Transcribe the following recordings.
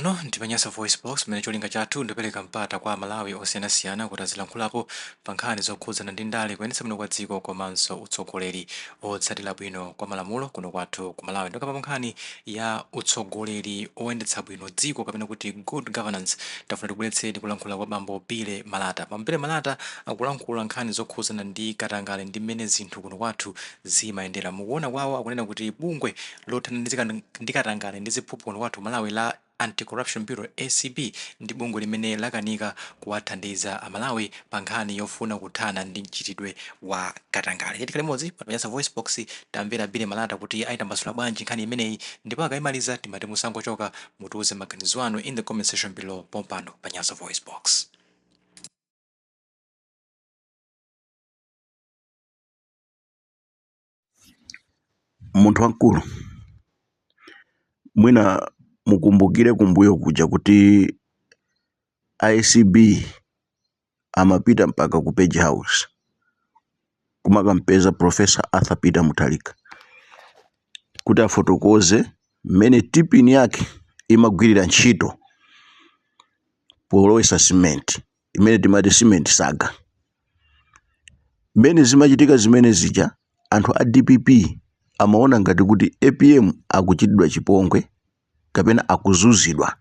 Pano ndipanyasa voice box mmene cholinga chathu ndipeleka mpata kwa Malawi osiyanasiyana kuti azilankhulapo pa nkhani zokhudzana ndi ndale kuyendetsa bwino kwa dziko komanso utsogoleri otsatira bwino kwa malamulo kuno kwathu ku Malawi. Ndikamba nkhani ya utsogoleri oyendetsa bwino dziko kapena kuti good governance, tafuna tibweretseni kulankhula kwa Bambo Pile Malata. Bambo Pile Malata akulankhula nkhani zokhudzana ndi katangale ndi mmene zinthu kuno kwathu zimayendera. Mukuona kwawo akunena kuti bungwe lothandizika ndi katangale ndi ziphuphu kuno kwathu Malawi la Anti-Corruption Bureau ACB ndi bungwe limene lakanika kuwathandiza Amalawi pa nkhani yofuna kuthana ndi mchitidwe wa katangale. Titika limodzi patapanyasa voice box tamvera Pile Malata kuti ayitambasula bwanji nkhani imeneyi, ndipo akayimaliza timati musangochoka mutiuze maganizo anu in the comment section below pompano panyasa voice box. Munthu wankulu mwina mukumbukire kumbuyo kuja kuti ICB amapita mpaka ku Page House kumakampeza Professor Arthur Peter Mutharika kuti afotokoze mmene tipini yake imagwirira ntchito polowesa cement imene timati cement saga. Mmene zimachitika zimene zija anthu a DPP amaona ngati kuti APM akuchitidwa chipongwe kapena akuzuzidwa,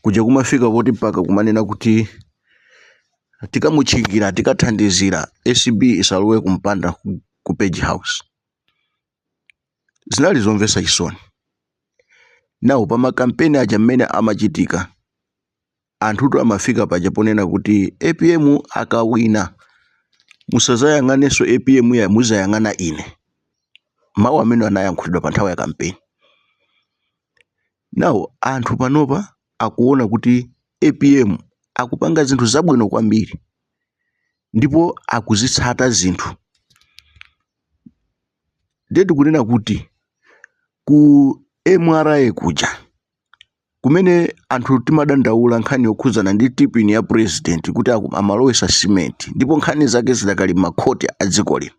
kuja kumafika poti mpaka kumanena kuti tikamuchingira tikathandizira ACB isalowe kumpanda ku Page House. Zinali zomvesa chisoni. Nawo pa makampeni aja mmene amachitika anthutu amafika paja ponena kuti APM akawina musazayang'anenso APM ya muzayang'ana ine. Mawu amene anayankhulidwa pa nthawi ya kampeni. Nawo anthu panopa akuona kuti APM akupanga zinthu zabwino kwambiri ndipo akuzitsata zinthu. Ndeti kunena kuti ku MRA kuja kumene anthu timadandaula nkhani yokhudzana ndi tipini ya president kuti amalowesa cement ndipo nkhani zake zidakali makhoti a dziko lino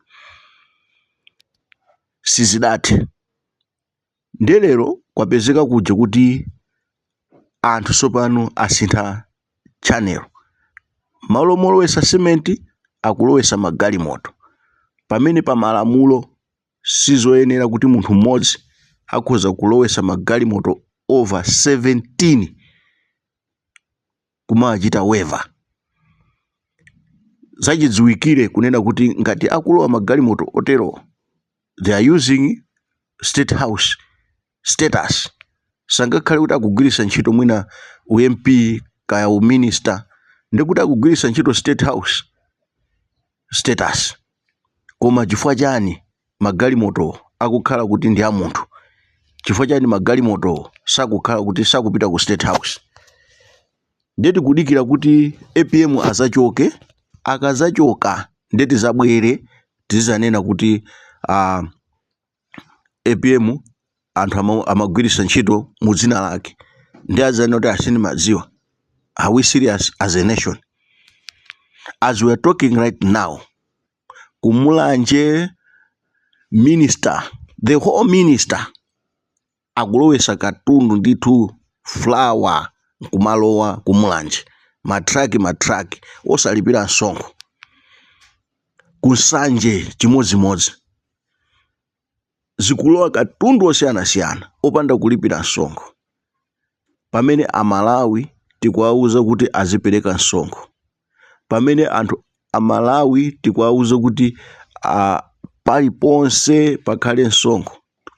sizidathe. Ndelero kwapezeka kuja kuti anthu sopano asintha channel, malo molowesa cement akulowesa magalimoto, pamene pa malamulo sizoyenera kuti munthu mmodzi akhoza kulowesa magalimoto over 17 kumachita waiver. Zachidziwikire kunena kuti ngati akulowa magalimoto otero they are using state house status, sangakhale kuti akugwiritsa ntchito mwina UMP kaya uminister, ndikuti akugwiritsa ntchito state house status. Koma chifukwa chani magalimoto akukhala kuti ndi a munthu? Chifukwa chani magalimoto sakukhala kuti sakupita ku state house? Ndeti kudikira kuti APM azachoke, akazachoka ndeti zabwere tizanena kuti APM anthu amagwiritsa ntchito mu dzina lake. Ndi azanena kuti asini madziwa. Are we serious as a nation? As we are talking right now, kumulanje minister, the whole minister akulowesa katundu ndithu flower kumalowa kumulanje, matraki osalipira msonkho, kusanje chimodzimodzi zikulowa katundu osiyanasiyana opanda kulipira msonkho, pamene Amalawi tikuwauza kuti azipereka msonkho, pamene anthu Amalawi tikuwauza kuti paliponse pakhale msonkho,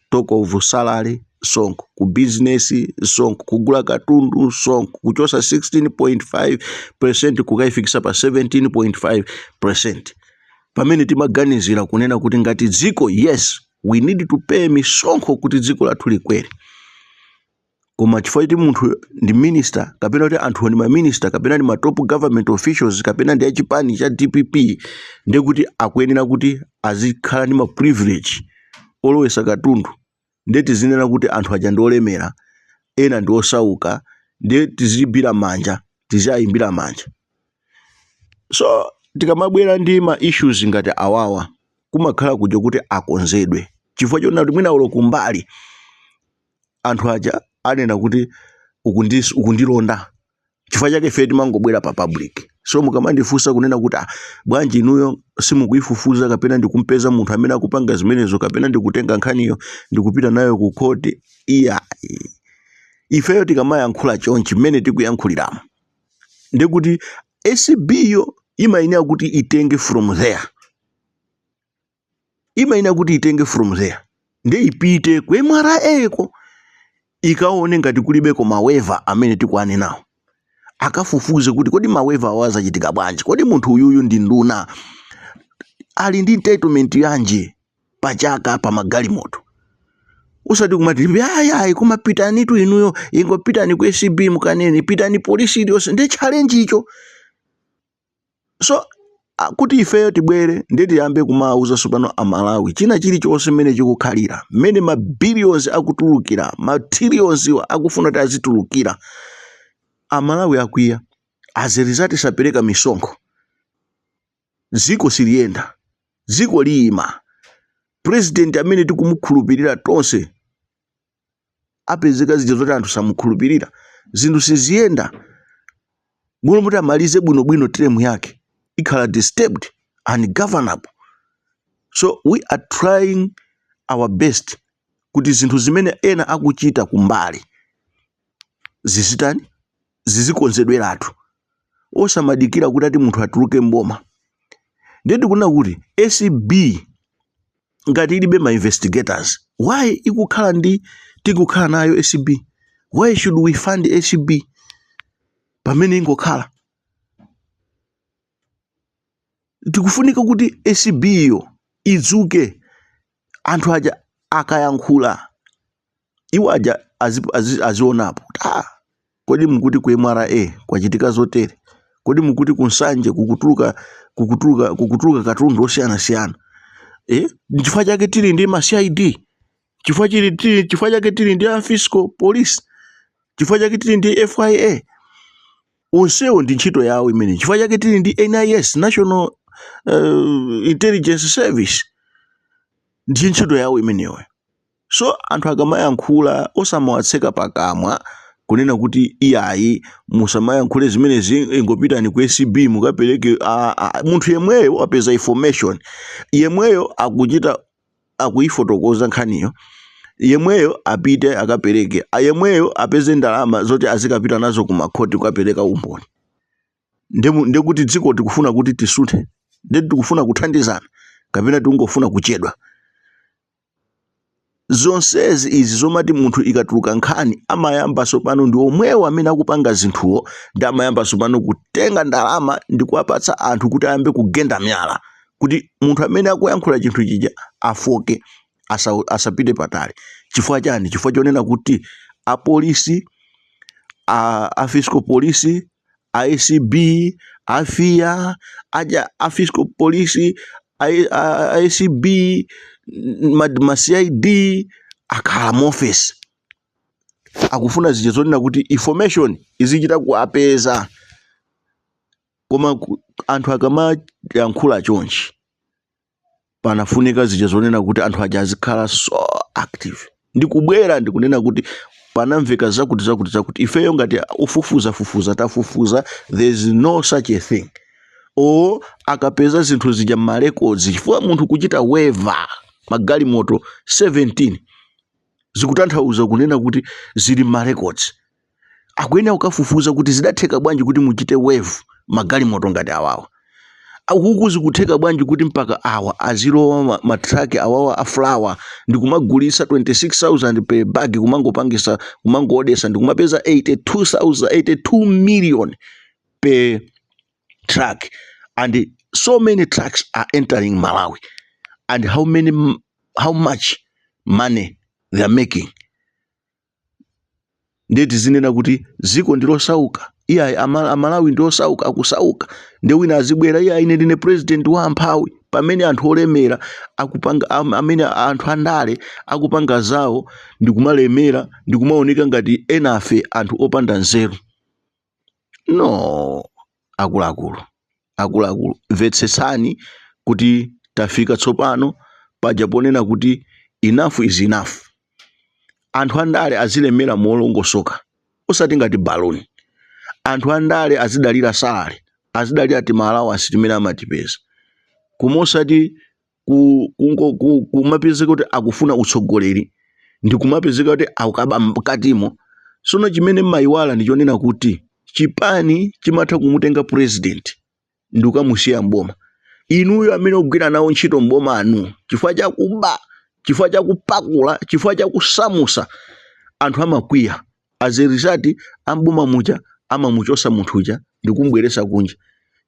talk of salary msonkho, ku business msonkho, kugula katundu msonkho, kuchosa 16.5% kukayifikisa pa 17.5%. Pamene timaganizira kunena kuti ngati dziko, yes we need to pay misonkho kuti dziko lathu likwere. Koma chifukwa kuti munthu ndi minister kapena kuti anthu ndi ma minister kapena ndi ma top government officials kapena ndi achipani cha DPP, ndi kuti akuyenera kuti azikhala ndi ma privilege olowesa katundu, ndeti zinena kuti anthu aja ndi olemera, ena ndi osauka, ndi tizibira manja, tiziayimbira manja. So tikamabwera ndi ma issues ngati awawa kumakhala kuja kuti akonzedwe, chifukwa choti mwina ulo kumbali anthu aja anena kuti ukundilonda chifukwa chake ife timangobwera pa public. So mukamandifunsa kunena kuti bwanji inuyo simukuifufuza kapena ndikumpeza munthu amene akupanga zimenezo kapena ndikutenga nkhaniyo ndikupita nayo ku court, iya ifeyo tikamayankhula chonchi mmene tikuyankhuliramo ndekuti ACB yo imayenera kuti itenge from there, imayenera kuti itenge from there nde ipite ku MRA ko ikaone ngati kulibeko maweva amene tikwane nawo, akafufuze kuti kodi maweva awazachitika bwanji, kodi munthu uyuyu ndi nduna ali ndi entitlement yanje pachaka pa magalimoto. Usati kumati ayi kumapitani tu inuyo ingopitani ku ACB mukanene pitani polisi iliyonse ndi challenge icho. So kuti ifeyo tibwere ndi tiyambe kumauza sopano amalawi china chilichonse mmene chikukhalira, mmene ma billions akutulukira, ma trillions akufuna kuti azitulukira, amalawi akwiya azirizati sapereka misonkho, dziko siliyenda, dziko liyima, president amene tikumukhulupirira tonse apezeka zija zoti anthu samukhulupirira, zinthu siziyenda. Muno muti amalize bwinobwino term yake ikhala disturbed and governable. So we are trying our best kuti zinthu zimene ena akuchita kumbali zisitani zizikonzedweratu osamadikira kuti ati munthu atuluke mboma. Ndeti kuna kuti ACB ngati ilibe ma investigators, why ikukhala ndi tikukhala nayo ACB? Why should we fund ACB pamene ingokhala? Tikufunika kuti ACB yo idzuke, anthu aja akayankhula iwo aja azionapo kodi mukuti ku MRA kwachitika zotere, kodi mukuti kunsanje kukutuluka katundu osiyanasiyana. Chifukwa chake tili ndi ma CID, chifukwa chake tili ndi fiscal police, chifukwa chake tili ndi FIA, onsewo ndi ntchito yawo imene. Chifukwa chake tili ndi NIS, National Intelligence Service, ndi ntchito yawo imeneyo. So anthu akamayankhula osamawatseka pakamwa kunena kuti iyayi musamayankhule zimene ingopitani ku ACB mukapereke. Munthu yemweyo apeza information, yemweyo akuchita akuifotokoza nkhaniyo, yemweyo apite akapereke, yemweyo apeze ndalama zoti azikapita nazo kumakhoti kukapereka umboni. Ndekuti dziko tikufuna kuti tisuthe, ndeti tikufuna kuthandizana kapena tikungofuna kuchedwa. Zonsezi izi zomati munthu ikatuluka nkhani amayamba sopano ndi omwewo amene akupanga zinthuwo ndi amayamba sopano kutenga ndalama ndi kuwapatsa anthu kuti ayambe kugenda myala kuti munthu amene akuyankhula chinthu chija afoke asapite patali. Chifukwa chani? Chifukwa chonena kuti apolisi, a fiscal police, a ACB, a FIA, a fiscal police, a ACB, ma CID akhala mofesi akufuna zija zonena kuti information izichita kuapeza. Koma anthu akamayankhula chonchi panafunika zija zonena kuti anthu aja azikhala so active ndi kubwera ndi kunena kuti panamveka zakuti ifeyo ngati ufufuza tafufuza, there is no such a thing. Akapeza zinthu zija ma records, chifukwa munthu kuchita waiver magalimoto 17 zikutanthauza kunena kuti zili ma records. Akuyenera ukafufuza kuti zidatheka bwanji kuti muchite waiver magalimoto ngati awawa. Huku zikutheka bwanji kuti mpaka awa azilowa matraki awawa a flour ndi kumagulisa 26,000 per bag, kumangopangisa kumangoodesa ndi kumapeza 82 million per truck, and so many trucks are entering Malawi, and how much money they are making. Ndeti zinena kuti ziko ndilosauka, iya amalawi ndilosauka akusauka, ndi wina azibwera iya ine ndine president wa amphawi, pamene anthu olemera akupanga amene anthu andale akupanga zawo ndi kumalemera ndi kumaoneka ngati enafe anthu opanda nzeru. No, akuluakulu mvetsetsani kuti tafika tsopano paja ponena kuti enough is enough. Anthu andale azilemera molongosoka, osati ngati baloni. Anthu andale azidalira salary, azidalira timalawansi timene amatipeza, kumosati kumapezeka kuti akufuna utsogoleri ndi kumapezeka kuti akukaba mkatimo. Sono chimene mmayiwala ndi chonena kuti chipani chimatha kumutenga president ndi kukamusiya mboma. Inuyo amene ogwira nawo ntchito mboma anu chifukwa cha kuba, chifukwa cha kupakula, chifukwa cha kusamusa, anthu amakwiya. As a result, amboma muja amamuchosa munthu uja ndi kumbweresa kunja,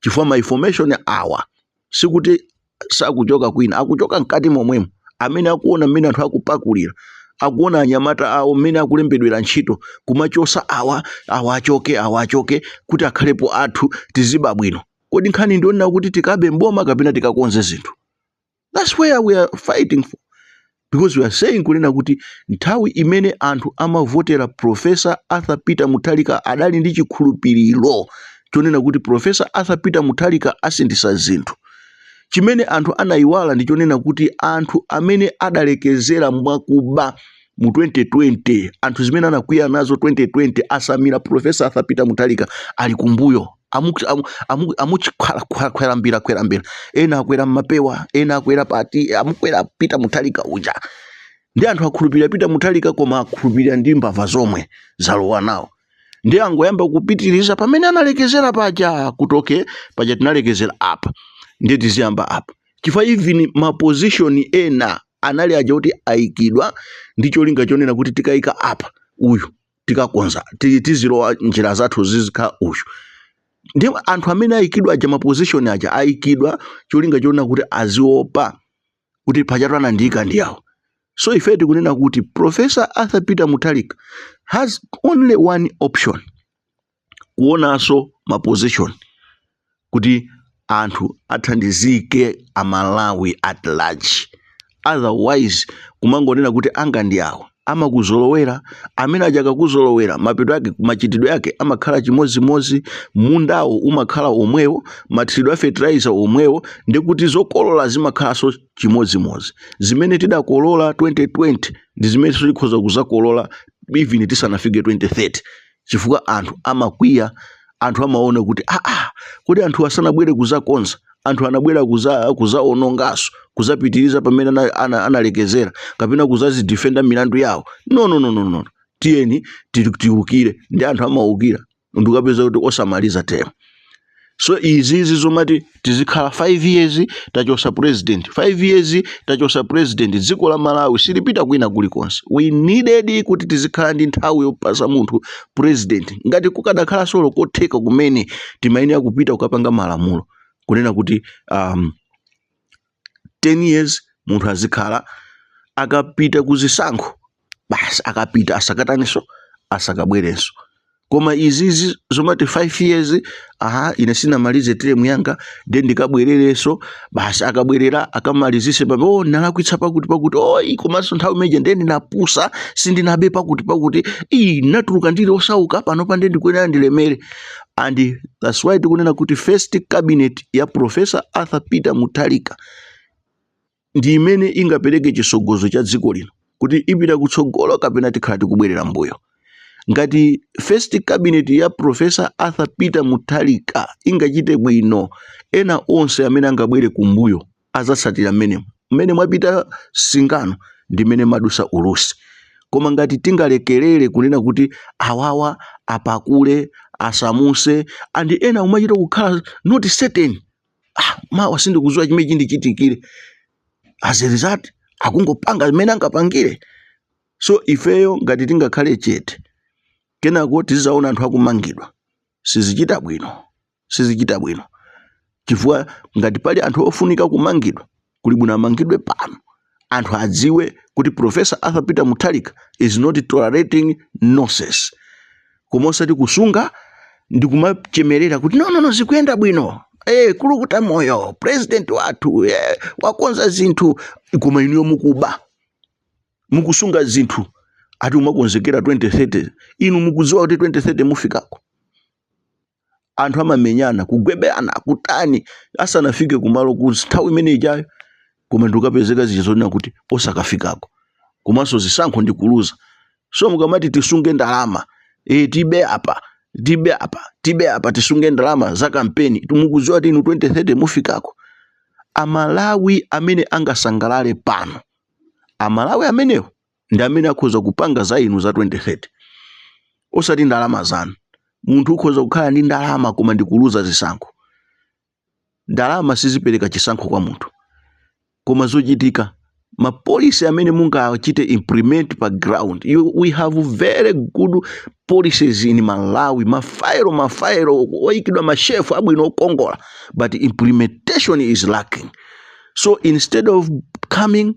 chifukwa ma information awa sikuti sakuchoka kwina, akuchoka mkati momwemo. Amene akuona mmene anthu akupakulira, akuona anyamata awo mmene akulembedwera ntchito kumachosa awa achoke kuti akhalepo athu tiziba bwino. Kodi nkhani ndionena kuti tikabe mboma kapena tikakonze zinthu? That's where we are fighting for, because we are saying kunena kuti nthawi imene anthu amavotera Professor Arthur Peter Mutharika adali ndi chikhulupiriro chonena kuti Professor Arthur Peter Mutharika asindisa zinthu. Chimene anthu anayiwala ndi chonena kuti anthu amene adalekezera mwakuba mu 2020, anthu zimene anakwiya nazo 2020 asamira Professor Arthur Peter Mutharika ali kumbuyo. Amuchikwera ena akwera mmapewa, ena akwera pati, amukwera Peter Mutharika uja. Ndi anthu akhulupirira Peter Mutharika koma akhulupirira ndi mbava zomwe zalowa nawo. Ndi angoyamba kupitiriza pamene analekezera paja kutoke paja tinalekezera apa. Ndi tiziyamba apa. Chifukwa even ma position ena anali aja kuti ayikidwa ndi cholinga chonena kuti tikayika apa uyu tikakonza tizilowa njira zathu zizikha uyu. Ndi anthu amene ayikidwa aja ma position aja ayikidwa cholinga chonena kuti aziopa kuti pajatu anandika ndi yawo. So ife tikunena kuti Professor Arthur Peter Mutharika has only one option, kuonaso ma position kuti anthu athandizike amalawi at large. Otherwise kumangonena kuti anga ndi awo amakuzolowera, amene ajaka kuzolowera mapeto yake machitidwe yake amakhala chimozimozi, mundawo umakhala omwewo, mathidwe a fertilizer omwewo, ndi kuti zokolola zimakhalanso chimozimozi. Zimene tidakolola 2020 ndi zimene tikhoza kuzakolola even tisanafike 2030, chifukwa anthu amakwiya. Anthu amaona kuti kodi anthu asanabwere kuzakonza, anthu anabwera kuzaonongaso, kuzapitiriza pamene analekezera kapena kuzazidefenda milandu yawo. No. Tiyeni tiukire. Ndi anthu amaukira ndikapeza kuti osamaliza tema. So izi zomati tizikhala 5 years tachosa president, 5 years tachosa president, dziko la Malawi silipita kwina kulikonse. We needed kuti tizikhala ndi nthawi yopasa munthu president. Ngati kukadakhala solo kotheka kumene timayenera kupita kukapanga malamulo kunena kuti 10 years munthu azikhala akapita kuzisankho basi akapita asakataninso asakabwerenso. Koma izizi zomati 5 years ine sinamalize term yanga then ndikabwerereso basi akabwerera akamalizise pamwe nalakwitsa pakuti komanso nthawi meje then napusa sindinabe pakuti natuluka ndili osauka pano pande ndikwena ndilemere. And that's why tikunena kuti first cabinet ya Professor Arthur Peter Mutharika ndi imene ingapereke chisogozo cha dziko lino kuti ipita kutsogolo kapena tikhala tikubwerera mbuyo. Ngati first cabinet ya Professor Arthur Peter Mutharika ingachite bwino, ena onse amene angabwere kumbuyo azatsatira mmene mwapita singano ndi mmene madusa ulusi. Koma ngati tingalekerere kunena kuti awawa apakule asamuse and ena umachita kukhala not certain, mawa sindikudziwa chimene chindichitikire, as a result akungopanga mmene angapangire. So ifeyo ngati tingakhale chete kenako tizaona anthu akumangidwa sizichita bwino. Chifukwa ngati pali anthu ofunika kumangidwa kuli bwino amangidwe pano, anthu adziwe kuti Professor Arthur Peter Mutharika is not tolerating nonsense. Kumosati kusunga ndi kumachemerera kuti no zikuyenda bwino, kulukuta moyo president wathu wakonza zinthu, koma inuyo mukuba mukusunga zinthu ati umakonzekera 2030. Inu mukudziwa kuti 2030 mufikako. Anthu amamenyana kugwebeana kutani asanafike kumalo kuti nthawi imene ijayo, koma ndikapezeka zichizonena kuti osakafikako. Komanso zisankho ndi kuluza. So mukamati tisunge ndalama tibe apa tisunge ndalama za kampeni tumukuziwa kuti inu 2030 mufikako. Amalawi amene angasangalale pano, amalawi amenewo ndi amene akhoza kupanga za inu za 2030 osati ndalama zanu. Munthu ukhoza kukhala ndi ndalama koma ndikuluza zisankho. Ndalama sizipereka chisankho kwa munthu, koma zochitika mapolisi amene mungachite implement pa ground. We have very good policies in Malawi, mafairo oyikidwa mashefu abwino okongola, but implementation is lacking. So instead of coming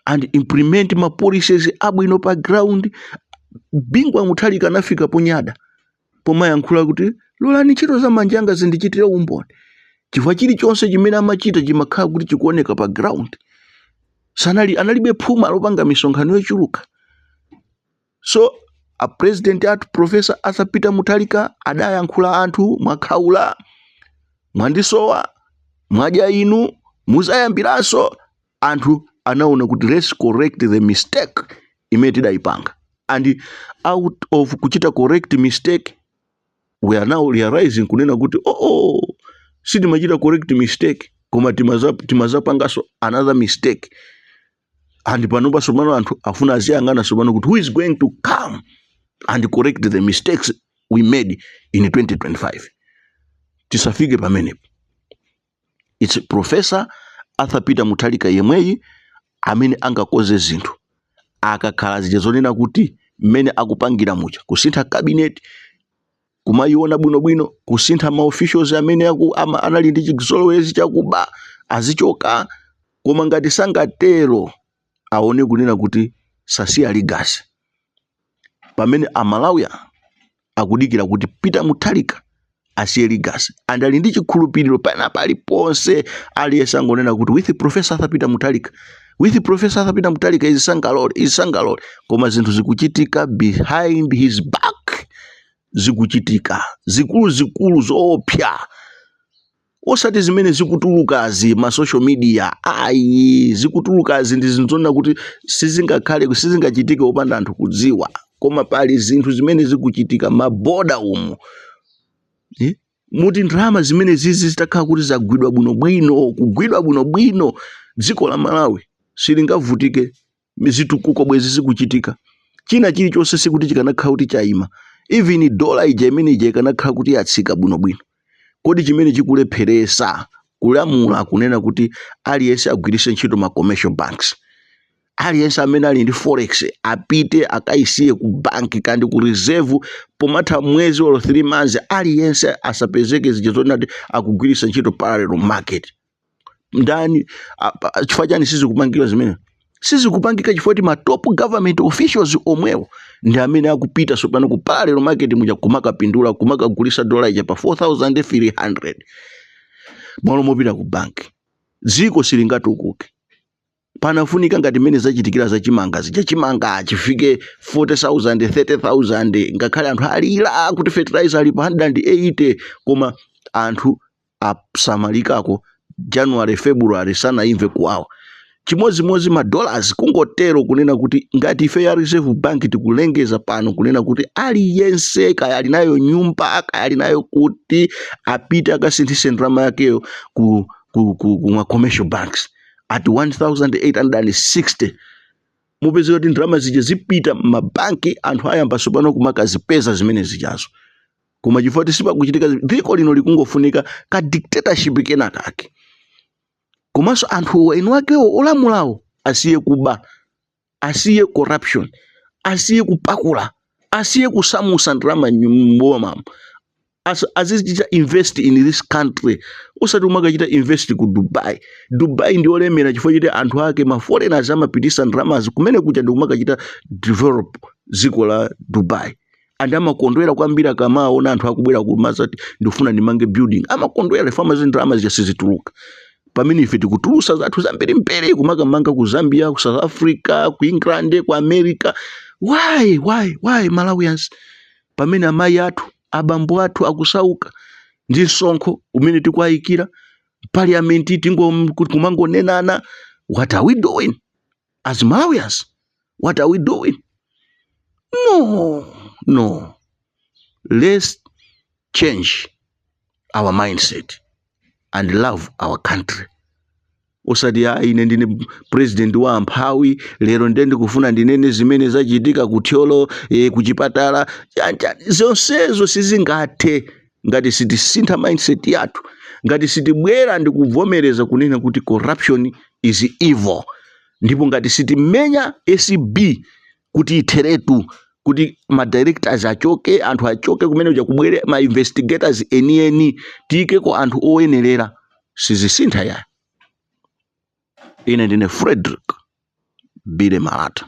and implement ma policies abwino pa ground, Bingwa Mutharika anafika ponyada pomayankhula kuti lolani ntchito za manja anga zindichitire umboni. Chifukwa chilichonse chimene amachita chimakhala kuti chikuoneka pa ground. Analibe phuma lopanga misonkhano yochuluka. So a president athu Professor Arthur Peter Mutharika adayankhula anthu mwakhaula, mwandisowa, mwadya inu, muzayambiranso. Anthu anaona kuti let's correct the mistake imene tidayipanga. And out of kuchita correct mistake, we are now realizing kunena kuti sitimachita correct mistake, koma timazapangaso another mistake. And panopa somano anthu afuna aziyang'ana somano kuti who is going to come and correct the mistakes we made in 2025. Tisafike pamenepo. It's Professor Arthur Peter Mutharika yemweyi amene angakoze zinthu akakhala zija zonena kuti mmene akupangira mucha kusintha cabinet, kumayiona bwinobwino, kusintha ma officials amene anali ndi chizolowezi chakuba azichoka. Koma ngati sangatero aone kunena kuti sasiya legacy. Pamene amalawi akudikira kuti Peter Mutharika asiye legacy, and ali ndi chikhulupiriro panapa aliponse aliyense angonena kuti with Professor Arthur Peter Mutharika, with Professor Arthur Peter Mutharika is sangalole. Koma zinthu zikuchitika behind his back, zikuchitika zikulu zoopsa, osati zimene zikutulukazi ma social media. Zikutulukazi ndi zinthu zona kuti sizingachitike opanda anthu kudziwa, koma pali zinthu zimene zikuchitika maboda umu. Muti ndalama zimene zizi zitakhala kuti zagwidwa bwinobwino, dziko la Malawi silingavutike zitukuko bwezi zikuchitika. China chilichonse sikuti chikanakhala kuti chayima. Even dola ija imene ija ikanakhala kuti yatsika bwinobwino. Kodi chimene chikulepheresa kulamula kunena kuti aliyense agwiritse ntchito ma commercial banks, aliyense amene ali ndi forex apite akaisiye ku banki kandi ku reserve pomatha mwezi or 3 months, aliyense asapezeke zija zonati akugwiritsa ntchito parallel market. Ndani chifukwa chani sizikupangira zimene? Sizikupangika chifukwa ma top government officials omwewo ndi amene akupita sopano ku parallel market muja kumakapindula kumakagulisa dola ija pa 4,300 malo mopita ku banki. Dziko silingatukuke. Panafunika ngati mene zachitikira zachimanga chimanga achifike 40,000 30,000, ngakhale anthu alira kuti fertilizer ali pa 180, koma anthu asamalikako January February sanaimve kuwawa. Chimozimozi ma dollars kungotero kunena kuti ngati ife ya Reserve Bank tikulengeza pano kunena kuti aliyense kaya ali nayo nyumba kaya ali nayo kuti apite akasinthise ndalama yakeyo ku commercial banks at 1,860. Mupeze kuti ndalama zija zipita mabanki, anthu ayamba sopano kumakazipeza zimene zijazo. Koma chifukwa sipakuchitika, dziko lino likungofunika ka dictatorship kenakake. Komanso anthu enu akewo olamulawo asiye kuba, asiye corruption, asiye kupakula, asiye kusamusa ndalama mboma. Azichita invest in this country. Usati umakachita invest ku Dubai. Dubai ndi olemera chifukwa chiti anthu ake ma foreigners amapitisa ndalama kumene kuja ndi kumakachita develop dziko la Dubai. And amakondwera kwambiri akamaona anthu akubwera kumazati ndifuna ndimange building. Amakondwera fama zindalama zisizituluka. Pamene ife tikutulusa zathu zambiri mpere kumakamanga ku Zambia, ku South Africa, ku England, ku America. Why Malawians? Pamene amayi athu, abambo athu akusauka ndi msonkho umene tikuayikira parliament kumangonenana. What are we doing as Malawians? What are we doing? No. let's change our mindset and love our country. Usati ine ndine president wa amphawi lero ndende kufuna ndinene zimene zachitika kutyolo kuchipatala zonsezo sizingathe ngati sitisintha mindset yathu, ngati sitibwera ndi kuvomereza kunena kuti corruption is evil, ndipo ngati sitimenya ACB kuti itheretu, kuti ma directors achoke, anthu achoke kumene uja kubwere ma investigators enieni, tike ko anthu oyenerera, sizisintha ya. Ine ndine Frederick Bile Malata.